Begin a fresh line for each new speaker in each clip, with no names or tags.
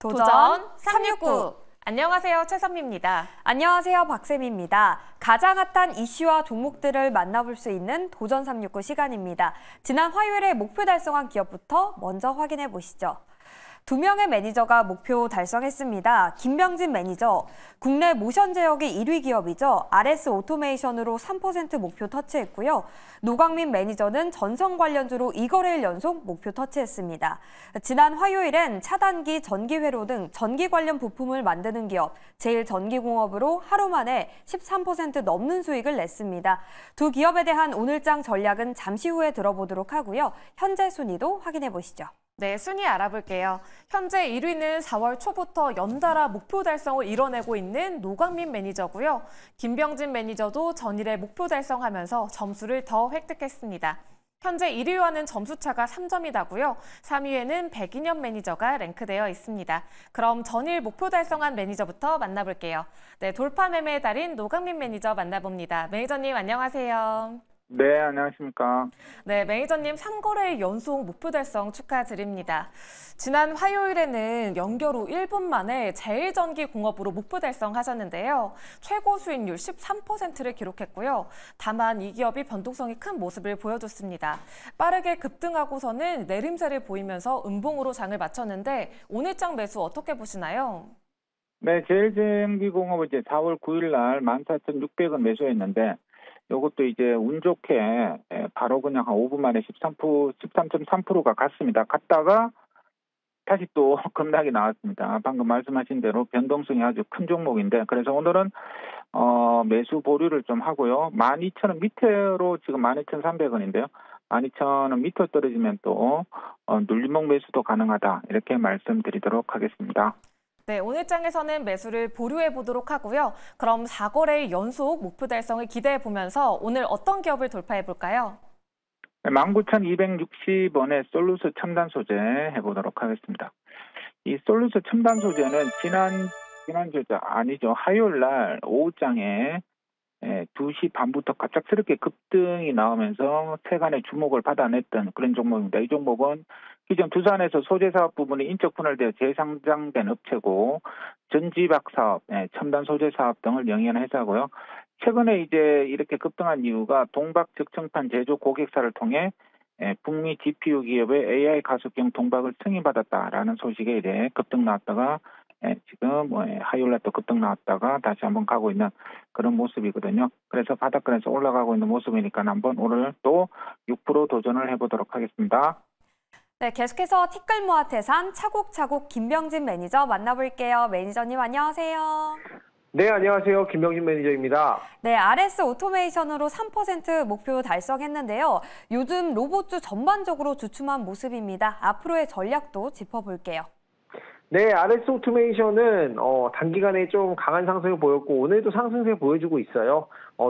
도전 369. 안녕하세요. 최선미입니다.
안녕하세요. 박쌤입니다. 가장 핫한 이슈와 종목들을 만나볼 수 있는 도전 369 시간입니다. 지난 화요일에 목표 달성한 기업부터 먼저 확인해 보시죠. 2명의 매니저가 목표 달성했습니다. 김병진 매니저, 국내 모션 제약의 1위 기업이죠. RS 오토메이션으로 3% 목표 터치했고요. 노광민 매니저는 전성 관련주로 2거래일 연속 목표 터치했습니다. 지난 화요일엔 차단기, 전기회로 등 전기 관련 부품을 만드는 기업 제일전기공업으로 하루 만에 13% 넘는 수익을 냈습니다. 두 기업에 대한 오늘장 전략은 잠시 후에 들어보도록 하고요. 현재 순위도 확인해 보시죠.
네, 순위 알아볼게요. 현재 1위는 4월 초부터 연달아 목표 달성을 이뤄내고 있는 노광민 매니저고요. 김병진 매니저도 전일에 목표 달성하면서 점수를 더 획득했습니다. 현재 1위와는 점수차가 3점이 나고요. 3위에는 백인현 매니저가 랭크되어 있습니다. 그럼 전일 목표 달성한 매니저부터 만나볼게요. 네, 돌파 매매의 달인 노광민 매니저 만나봅니다. 매니저님 안녕하세요.
네, 안녕하십니까.
네, 매니저님 3거래일 연속 목표 달성 축하드립니다. 지난 화요일에는 연결 후 1분 만에 제일전기공업으로 목표 달성하셨는데요. 최고 수익률 13%를 기록했고요. 다만 이 기업이 변동성이 큰 모습을 보여줬습니다. 빠르게 급등하고서는 내림세를 보이면서 음봉으로 장을 마쳤는데 오늘장 매수 어떻게 보시나요?
네, 제일전기공업은 이제 4월 9일 날 14,600원 매수했는데 이것도 이제 운 좋게 바로 그냥 한 5분 만에 13.3%가 갔습니다. 갔다가 다시 또 급락이 나왔습니다. 방금 말씀하신 대로 변동성이 아주 큰 종목인데 그래서 오늘은 매수 보류를 좀 하고요. 12,000원 밑으로 지금 12,300원인데요. 12,000원 밑으로 떨어지면 또 눌림목 매수도 가능하다. 이렇게 말씀드리도록 하겠습니다.
네, 오늘 장에서는 매수를 보류해 보도록 하고요. 그럼 4거래일 연속 목표 달성을 기대해 보면서 오늘 어떤 기업을 돌파해 볼까요?
19,260원의 솔루스 첨단 소재 해보도록 하겠습니다. 이 솔루스 첨단 소재는 화요일 날 오후장에 2시 반부터 갑작스럽게 급등이 나오면서 세간의 주목을 받아냈던 그런 종목입니다. 이 종목은 기존 두산에서 소재 사업 부분이 인적 분할되어 재상장된 업체고 전지박 사업, 첨단 소재 사업 등을 영위하는 회사고요. 최근에 이제 이렇게 급등한 이유가 동박 적정판 제조 고객사를 통해 북미 GPU 기업의 AI 가속형 동박을 승인받았다라는 소식에 이래 급등 나왔다가 지금 화요일날 또 급등 나왔다가 다시 한번 가고 있는 그런 모습이거든요. 그래서 바닥권에서 올라가고 있는 모습이니까 한번 오늘 또 6% 도전을 해보도록 하겠습니다.
네, 계속해서 티끌모아태산 차곡차곡 김병진 매니저 만나볼게요. 매니저님 안녕하세요.
네, 안녕하세요. 김병진 매니저입니다.
네, RS 오토메이션으로 3% 목표 달성했는데요. 요즘 로봇주 전반적으로 주춤한 모습입니다. 앞으로의 전략도 짚어볼게요.
네, RS 오토메이션은 단기간에 좀 강한 상승을 보였고 오늘도 상승세 보여주고 있어요.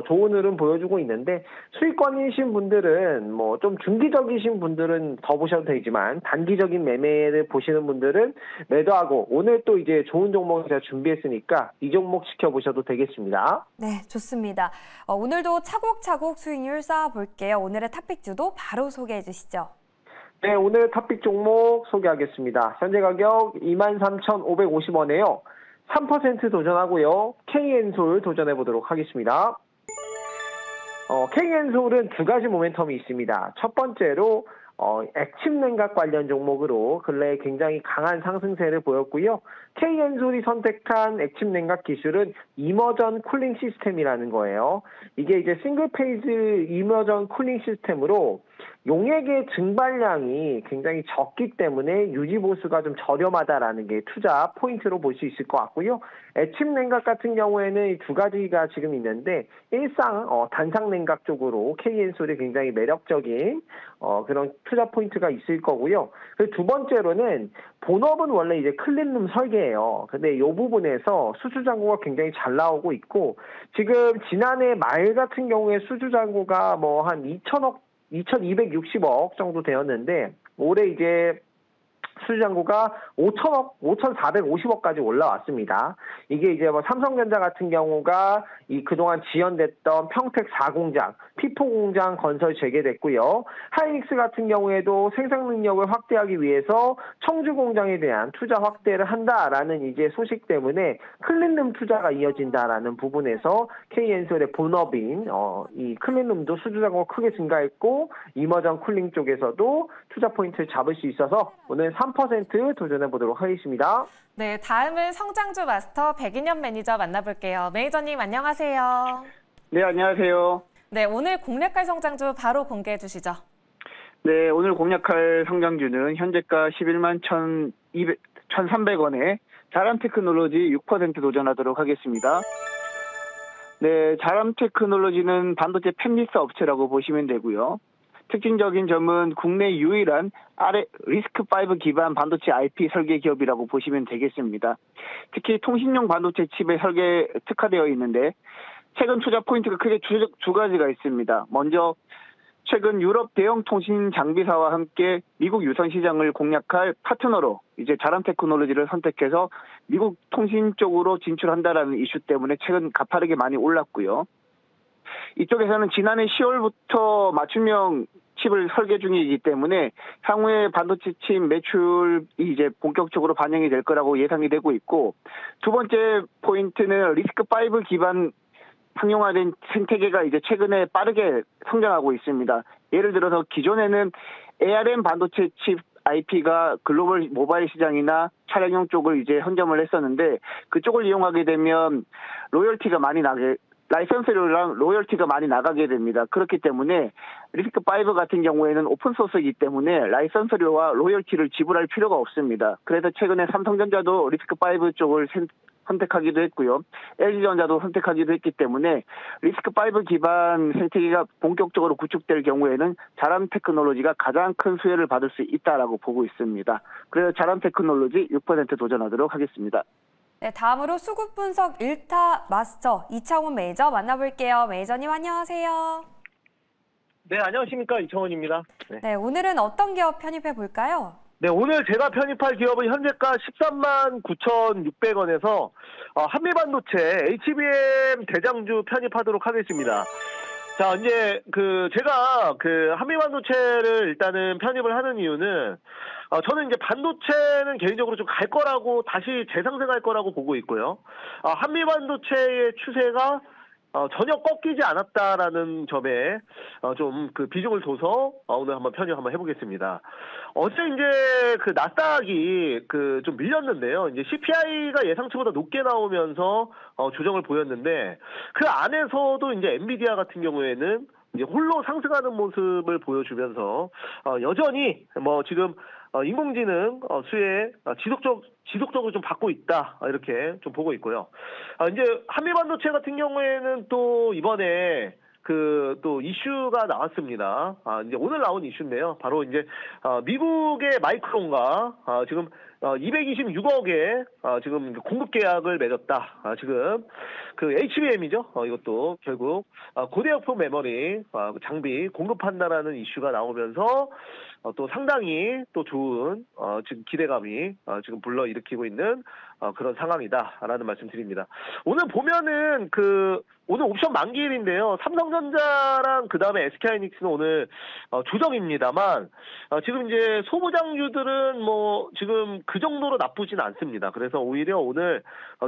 좋은 흐름 보여주고 있는데 수익권이신 분들은 뭐 좀 중기적이신 분들은 더 보셔도 되지만 단기적인 매매를 보시는 분들은 매도하고 오늘 또 이제 좋은 종목 제가 준비했으니까 이 종목 지켜보셔도 되겠습니다.
네, 좋습니다. 오늘도 차곡차곡 수익률 쌓아볼게요. 오늘의 탑픽주도 바로 소개해 주시죠.
네, 오늘 탑픽 종목 소개하겠습니다. 현재 가격 23,550원에요. 3% 도전하고요. K엔솔 도전해보도록 하겠습니다. K엔솔은 두 가지 모멘텀이 있습니다. 첫 번째로 액침 냉각 관련 종목으로 근래에 굉장히 강한 상승세를 보였고요. K엔솔이 선택한 액침 냉각 기술은 이머전 쿨링 시스템이라는 거예요. 이게 이제 싱글 페이지 이머전 쿨링 시스템으로 용액의 증발량이 굉장히 적기 때문에 유지 보수가 좀 저렴하다라는 게 투자 포인트로 볼 수 있을 것 같고요. 액침 냉각 같은 경우에는 두 가지가 지금 있는데 일상 단상 냉각 쪽으로 K엔솔이 굉장히 매력적인 그런 투자 포인트가 있을 거고요. 그리고 두 번째로는 본업은 원래 이제 클린룸 설계예요. 근데 이 부분에서 수주 잔고가 굉장히 잘 나오고 있고 지금 지난해 말 같은 경우에 수주 잔고가 뭐 한 2,260억 정도 되었는데 올해 이제 수주잔고가 5천억, 5,450억까지 올라왔습니다. 이게 이제 뭐 삼성전자 같은 경우가 이 그동안 지연됐던 평택 4공장, 피포 공장 건설 재개됐고요. 하이닉스 같은 경우에도 생산 능력을 확대하기 위해서 청주 공장에 대한 투자 확대를 한다라는 이제 소식 때문에 클린룸 투자가 이어진다라는 부분에서 K엔솔의 본업인 이 클린룸도 수주잔고가 크게 증가했고 이머전 쿨링 쪽에서도 투자 포인트를 잡을 수 있어서 오늘 3% 도전해 보도록 하겠습니다.
네, 다음은 성장주 마스터 백인현 매니저 만나볼게요. 매니저님 안녕하세요.
네, 안녕하세요.
네, 오늘 공략할 성장주 바로 공개해 주시죠.
네, 오늘 공략할 성장주는 현재가 11만 1,300원에 자람테크놀로지 6% 도전하도록 하겠습니다. 네, 자람테크놀로지는 반도체 팹리스 업체라고 보시면 되고요. 특징적인 점은 국내 유일한 리스크5 기반 반도체 IP 설계 기업이라고 보시면 되겠습니다. 특히 통신용 반도체 칩에 설계 특화되어 있는데 최근 투자 포인트가 크게 두 가지가 있습니다. 먼저 최근 유럽 대형 통신 장비사와 함께 미국 유선 시장을 공략할 파트너로 이제 자람테크놀로지를 선택해서 미국 통신 쪽으로 진출한다라는 이슈 때문에 최근 가파르게 많이 올랐고요. 이쪽에서는 지난해 10월부터 맞춤형 칩을 설계 중이기 때문에 향후에 반도체 칩 매출이 이제 본격적으로 반영이 될 거라고 예상이 되고 있고, 두 번째 포인트는 리스크5 기반 상용화된 생태계가 이제 최근에 빠르게 성장하고 있습니다. 예를 들어서 기존에는 ARM 반도체 칩 IP가 글로벌 모바일 시장이나 차량용 쪽을 이제 선점을 했었는데 그쪽을 이용하게 되면 라이선스료랑 로열티가 많이 나가게 됩니다. 그렇기 때문에 리스크5 같은 경우에는 오픈소스이기 때문에 라이선스료와 로열티를 지불할 필요가 없습니다. 그래서 최근에 삼성전자도 리스크5 쪽을 선택하기도 했고요. LG전자도 선택하기도 했기 때문에 리스크5 기반 생태계가 본격적으로 구축될 경우에는 자람테크놀로지가 가장 큰 수혜를 받을 수 있다라고 보고 있습니다. 그래서 자람테크놀로지 6% 도전하도록 하겠습니다.
네, 다음으로 수급 분석 1타 마스터 이창훈 매니저 만나볼게요. 매니저님 안녕하세요.
네, 안녕하십니까. 이창훈입니다.
네, 오늘은 어떤 기업 편입해 볼까요?
네, 오늘 제가 편입할 기업은 현재가 13만 9,600원에서 한미반도체 HBM 대장주 편입하도록 하겠습니다. 자, 이제 제가 한미반도체를 일단은 편입을 하는 이유는 저는 이제 반도체는 개인적으로 좀 갈 거라고 다시 재상승할 거라고 보고 있고요. 한미반도체의 추세가 전혀 꺾이지 않았다라는 점에 좀 비중을 둬서 오늘 한번 편입 한번 해보겠습니다. 어제 이제 나스닥이 좀 밀렸는데요. 이제 CPI가 예상치보다 높게 나오면서 조정을 보였는데 그 안에서도 이제 엔비디아 같은 경우에는 이제 홀로 상승하는 모습을 보여주면서 여전히 지금 인공지능 수혜 지속적으로 좀 받고 있다 이렇게 좀 보고 있고요. 이제 한미반도체 같은 경우에는 또 이번에 또 이슈가 나왔습니다. 이제 오늘 나온 이슈인데요. 바로 이제 미국의 마이크론과 지금 226억의 지금 공급 계약을 맺었다. 지금 HBM이죠. 이것도 결국 고대역폭 메모리 장비 공급한다라는 이슈가 나오면서 또 상당히 또 좋은 지금 기대감이 지금 불러일으키고 있는 그런 상황이다라는 말씀드립니다. 오늘 보면은 오늘 옵션 만기일인데요. 삼성전자랑 그 다음에 SK하이닉스는 오늘 조정입니다만 지금 이제 소부장주들은 지금 그 정도로 나쁘진 않습니다. 그래서 오히려 오늘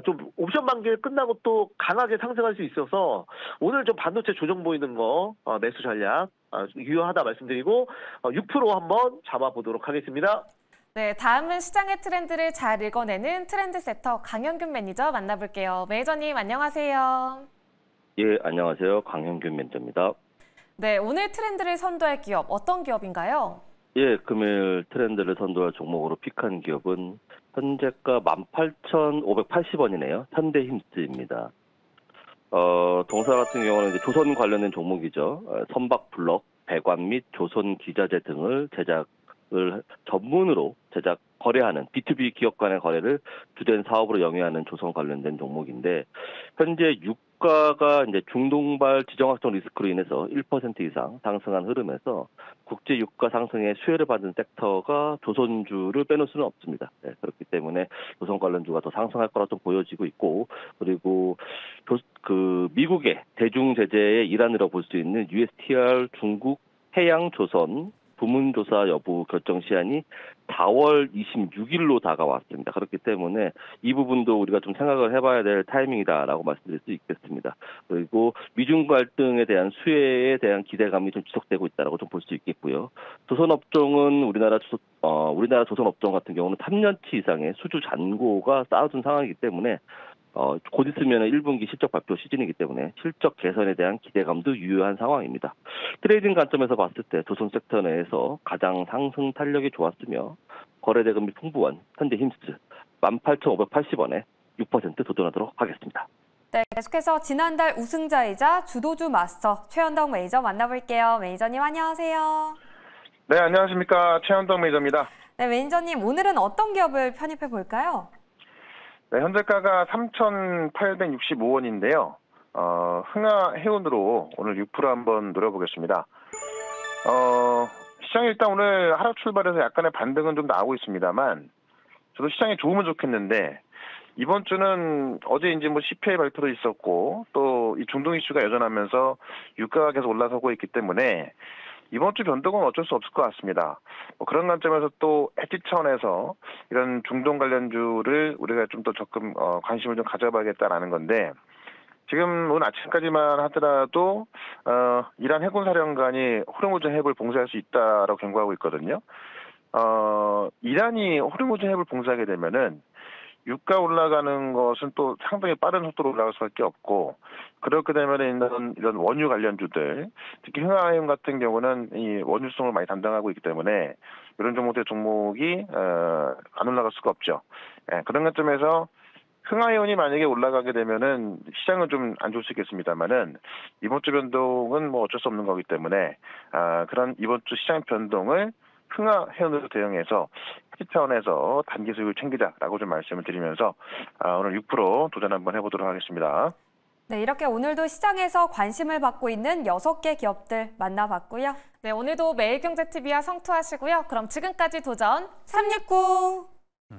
좀 옵션 만기일 끝나고 또 강하게 상승할 수 있어서 오늘 좀 반도체 조정 보이는 거 매수 전략 유효하다 말씀드리고 6% 한번 잡아보도록 하겠습니다.
네, 다음은 시장의 트렌드를 잘 읽어내는 트렌드 세터 강현균 매니저 만나볼게요. 매니저님 안녕하세요.
예, 안녕하세요. 강현균 매니저입니다.
네, 오늘 트렌드를 선도할 기업 어떤 기업인가요?
예, 금일 트렌드를 선도할 종목으로 픽한 기업은 현재가 18,580원이네요. 현대힘스입니다. 동사 같은 경우는 이제 조선 관련된 종목이죠. 선박 블럭, 배관 및 조선 기자재 등을 전문으로 거래하는 B2B 기업 간의 거래를 주된 사업으로 영위하는 조선 관련된 종목인데 현재 유가가 이제 중동발 지정학적 리스크로 인해서 1% 이상 상승한 흐름에서 국제 유가 상승의 수혜를 받은 섹터가 조선주를 빼놓을 수는 없습니다. 네, 그렇기 때문에 조선 관련주가 더 상승할 거라 좀 보여지고 있고, 그리고 미국의 대중 제재의 일환이라고 볼 수 있는 USTR 중국 해양 조선 부문조사 여부 결정 시한이 4월 26일로 다가왔습니다. 그렇기 때문에 이 부분도 우리가 좀 생각을 해봐야 될 타이밍이다라고 말씀드릴 수 있겠습니다. 그리고 미중 갈등에 대한 수혜에 대한 기대감이 좀 지속되고 있다라고 좀 볼 수 있겠고요. 조선업종은 우리나라 조선업종 같은 경우는 3년치 이상의 수주 잔고가 쌓여둔 상황이기 때문에 곧 있으면 1분기 실적 발표 시즌이기 때문에 실적 개선에 대한 기대감도 유효한 상황입니다. 트레이딩 관점에서 봤을 때 조선 섹터 내에서 가장 상승 탄력이 좋았으며 거래대금이 풍부한 현대힘스 18,580원에 6% 도전하도록 하겠습니다.
네, 계속해서 지난달 우승자이자 주도주 마스터 최현덕 매니저 만나볼게요. 매니저님 안녕하세요.
네, 안녕하십니까. 최현덕 매니저입니다.
네, 매니저님 오늘은 어떤 기업을 편입해 볼까요?
네, 현재가가 3,865원인데요. 흥하해운으로 오늘 6% 한번 노려보겠습니다. 시장이 일단 오늘 하락 출발해서 약간의 반등은 좀 나오고 있습니다만, 저도 시장이 좋으면 좋겠는데, 이번 주는 어제 이제 뭐 CPI 발표도 있었고, 또 이 중동 이슈가 여전하면서 유가가 계속 올라서고 있기 때문에, 이번 주 변동은 어쩔 수 없을 것 같습니다. 뭐 그런 관점에서 또 해지 차원에서 이런 중동 관련주를 우리가 좀 더 적금 관심을 좀 가져봐야겠다라는 건데, 지금 오늘 아침까지만 하더라도 이란 해군 사령관이 호르무즈 해협을 봉쇄할 수 있다라고 경고하고 있거든요. 이란이 호르무즈 해협을 봉쇄하게 되면은 유가 올라가는 것은 또 상당히 빠른 속도로 올라갈 수밖에 없고, 그렇게 되면 이런 원유 관련주들, 특히 흥하해운 같은 경우는 이 원유성을 많이 담당하고 있기 때문에 이런 종목이 안 올라갈 수가 없죠. 예, 그런 관점에서 흥하해운이 만약에 올라가게 되면은 시장은 좀 안 좋을 수 있겠습니다만은 이번 주 변동은 뭐 어쩔 수 없는 거기 때문에 그런 이번 주 시장 변동을 흥하해운으로 대응해서 해지 차원에서 단기 수익을 챙기자라고 좀 말씀을 드리면서 오늘 6% 도전 한번 해보도록 하겠습니다.
네, 이렇게 오늘도 시장에서 관심을 받고 있는 6개 기업들 만나봤고요.
네, 오늘도 매일경제TV와 성투하시고요. 그럼 지금까지 도전 369!